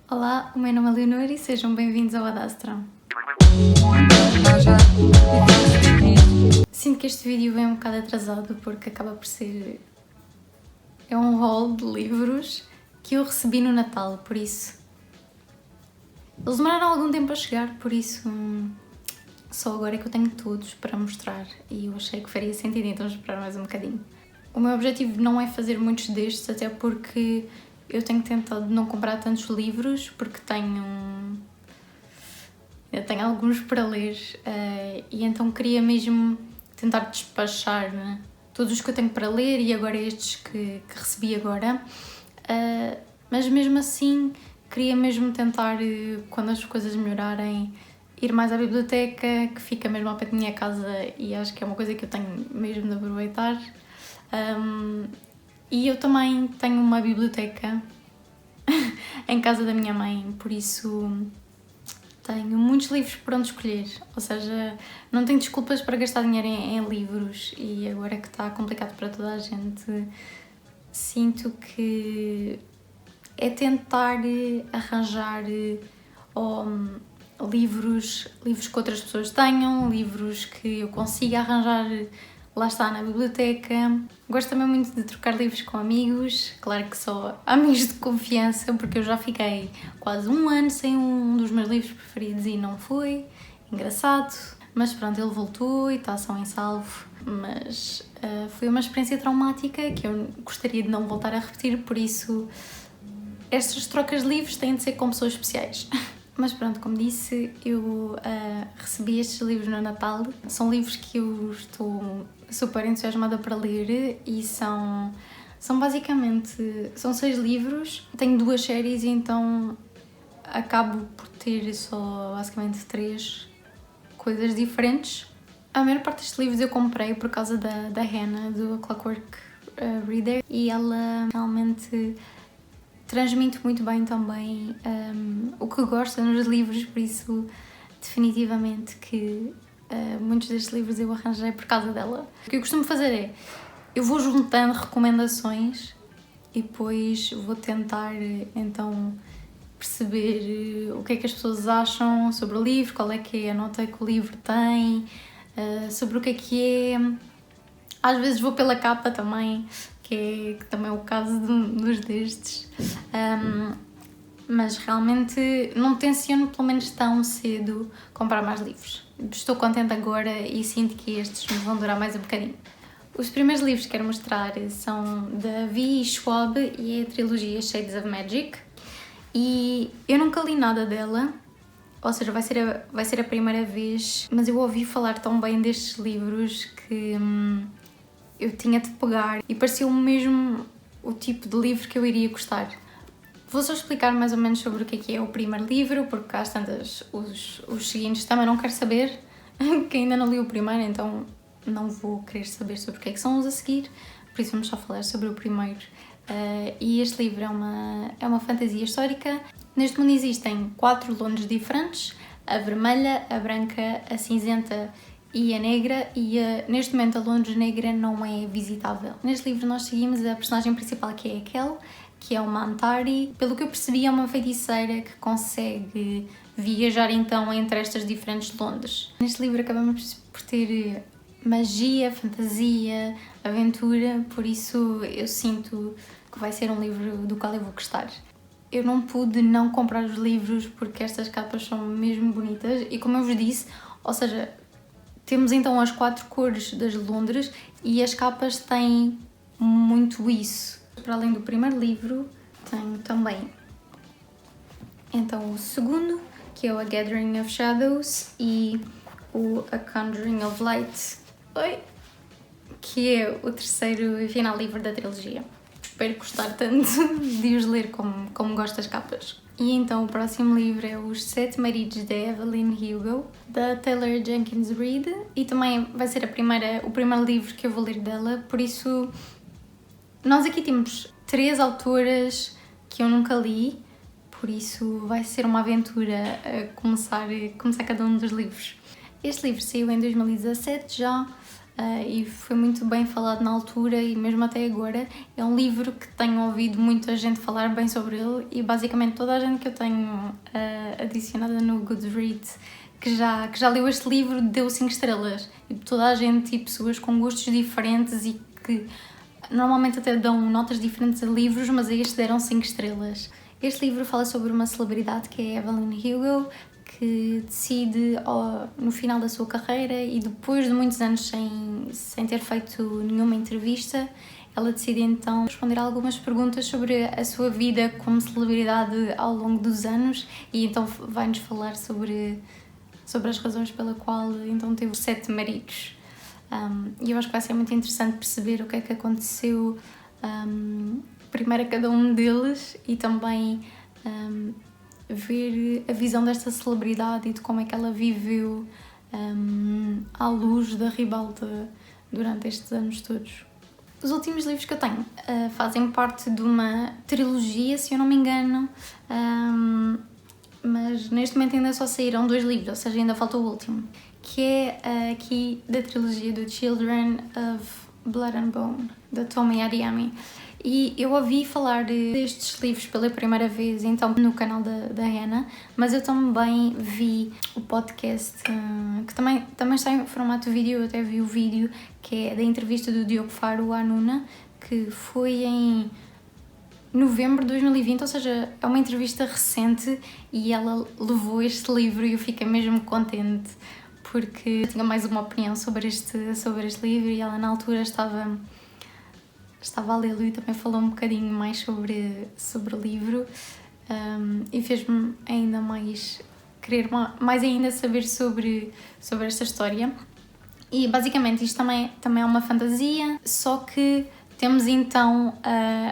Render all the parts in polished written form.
Olá, o meu nome é Leonor e sejam bem-vindos ao Adastra. Sinto que este vídeo vem um bocado atrasado porque acaba por ser... é um haul de livros que eu recebi no Natal, por isso... Eles demoraram algum tempo a chegar, por isso... Só agora é que eu tenho todos para mostrar e eu achei que faria sentido então esperar mais um bocadinho. O meu objetivo não é fazer muitos destes, até porque eu tenho tentado não comprar tantos livros, porque eu tenho alguns para ler e então queria mesmo tentar despachar, né, todos os que eu tenho para ler e agora estes que recebi agora. Mas mesmo assim queria mesmo tentar, quando as coisas melhorarem, ir mais à biblioteca, que fica mesmo ao pé da minha casa e acho que é uma coisa que eu tenho mesmo de aproveitar. E eu também tenho uma biblioteca em casa da minha mãe, por isso tenho muitos livros por onde escolher, ou seja, não tenho desculpas para gastar dinheiro em livros e agora que está complicado para toda a gente, sinto que é tentar arranjar livros que outras pessoas tenham, livros que eu consiga arranjar, lá está, na biblioteca. Gosto também muito de trocar livros com amigos, claro que só amigos de confiança, porque eu já fiquei quase um ano sem um dos meus livros preferidos e não foi engraçado, mas pronto, ele voltou e está são em salvo, mas foi uma experiência traumática que eu gostaria de não voltar a repetir, por isso estas trocas de livros têm de ser com pessoas especiais. Mas pronto, como disse, eu recebi estes livros no Natal. São livros que eu estou super entusiasmada para ler e são basicamente... São 6 livros, tenho 2 séries e então acabo por ter só basicamente 3 coisas diferentes. A maior parte destes livros eu comprei por causa da Hannah, do Clockwork Reader, e ela realmente... transmite muito bem também o que gosta nos livros, por isso definitivamente que muitos destes livros eu arranjei por causa dela. O que eu costumo fazer é, eu vou juntando recomendações e depois vou tentar então perceber o que é que as pessoas acham sobre o livro, qual é que é a nota que o livro tem, sobre o que é. Às vezes vou pela capa também, que também é o caso dos destes, mas realmente não tenciono pelo menos tão cedo comprar mais livros. Estou contente agora e sinto que estes me vão durar mais um bocadinho. Os primeiros livros que quero mostrar são da V. Schwab e é a trilogia Shades of Magic, e eu nunca li nada dela, ou seja, vai ser a primeira vez, mas eu ouvi falar tão bem destes livros que... eu tinha de pegar e pareceu-me mesmo o tipo de livro que eu iria gostar. Vou só explicar mais ou menos sobre o que é o primeiro livro, porque às tantas os seguintes também não quero saber, que ainda não li o primeiro, então não vou querer saber sobre o que é que são os a seguir, por isso vamos só falar sobre o primeiro. E este livro é uma fantasia histórica. Neste mundo existem 4 Londres diferentes, a vermelha, a branca, a cinzenta e a negra, e neste momento a Londres negra não é visitável. Neste livro nós seguimos a personagem principal, que é a Kel, que é uma Antari. Pelo que eu percebi, é uma feiticeira que consegue viajar então entre estas diferentes Londres. Neste livro acabamos por ter magia, fantasia, aventura, por isso eu sinto que vai ser um livro do qual eu vou gostar. Eu não pude não comprar os livros porque estas capas são mesmo bonitas e, como eu vos disse, ou seja, temos então as 4 cores das Londres e as capas têm muito isso. Para além do primeiro livro, tenho também então o segundo, que é o A Gathering of Shadows, e o A Conjuring of Light, que é o terceiro e final livro da trilogia. Espero gostar tanto de os ler como gosto das capas. E então o próximo livro é Os 7 Maridos de Evelyn Hugo, da Taylor Jenkins Reid, e também vai ser o primeiro livro que eu vou ler dela, por isso nós aqui temos 3 autoras que eu nunca li, por isso vai ser uma aventura a começar cada um dos livros. Este livro saiu em 2017 já, e foi muito bem falado na altura e mesmo até agora. É um livro que tenho ouvido muita gente falar bem sobre ele e basicamente toda a gente que eu tenho adicionada no Goodreads que já leu este livro deu 5 estrelas. E toda a gente, e pessoas com gostos diferentes e que normalmente até dão notas diferentes a livros, mas a este deram 5 estrelas. Este livro fala sobre uma celebridade que é Evelyn Hugo, que decide no final da sua carreira e depois de muitos anos sem ter feito nenhuma entrevista, ela decide então responder a algumas perguntas sobre a sua vida como celebridade ao longo dos anos e então vai-nos falar sobre as razões pela qual então teve 7 maridos. E eu acho que vai ser muito interessante perceber o que é que aconteceu primeiro a cada um deles e também ver a visão desta celebridade e de como é que ela viveu à luz da ribalta durante estes anos todos. Os últimos livros que eu tenho fazem parte de uma trilogia, se eu não me engano, mas neste momento ainda só saíram 2 livros, ou seja, ainda falta o último, que é aqui da trilogia do Children of Blood and Bone, da Tomi Adeyemi. E eu ouvi falar destes livros pela primeira vez então no canal da Hannah, mas eu também vi o podcast que também está em formato vídeo. Eu até vi o vídeo que é da entrevista do Diogo Faro à Nuna, que foi em novembro de 2020, ou seja, é uma entrevista recente e ela levou este livro e eu fiquei mesmo contente porque eu tinha mais uma opinião sobre este livro e ela na altura estava a lê-lo e também falou um bocadinho mais sobre o livro e fez-me ainda mais querer mais ainda saber sobre esta história. E basicamente isto também é uma fantasia, só que temos então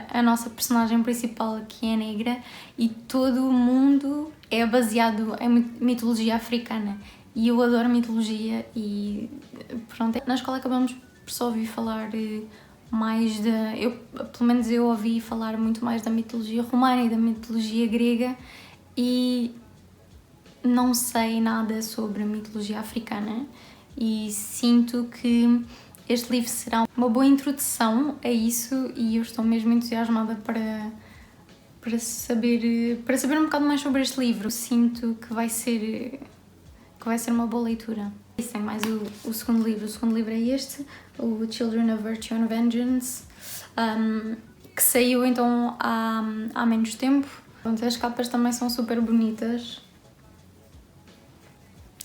a nossa personagem principal que é negra e todo o mundo é baseado em mitologia africana e eu adoro mitologia e pronto, na escola acabamos por só ouvir falar mais pelo menos eu ouvi falar muito mais da mitologia romana e da mitologia grega e não sei nada sobre a mitologia africana e sinto que este livro será uma boa introdução a isso e eu estou mesmo entusiasmada para saber um bocado mais sobre este livro. Sinto que vai ser uma boa leitura. E tem mais o segundo livro. O segundo livro é este, o Children of Virtue and Vengeance, que saiu então há menos tempo. As capas também são super bonitas.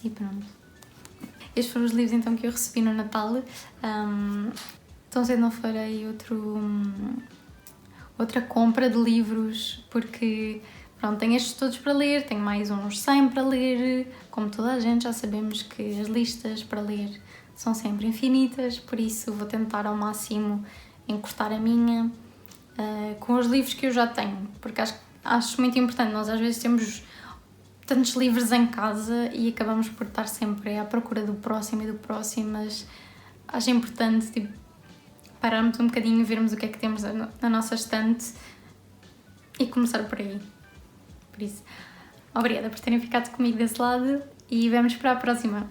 E pronto. Estes foram os livros então que eu recebi no Natal. Tão cedo não farei outra compra de livros porque pronto, tenho estes todos para ler, tenho mais uns 100 para ler. Como toda a gente já sabemos que as listas para ler são sempre infinitas, por isso vou tentar ao máximo encurtar a minha com os livros que eu já tenho, porque acho muito importante. Nós às vezes temos tantos livros em casa e acabamos por estar sempre à procura do próximo, mas acho importante pararmos um bocadinho e vermos o que é que temos na nossa estante e começar por aí. Por isso, obrigada por terem ficado comigo desse lado e vemos para a próxima.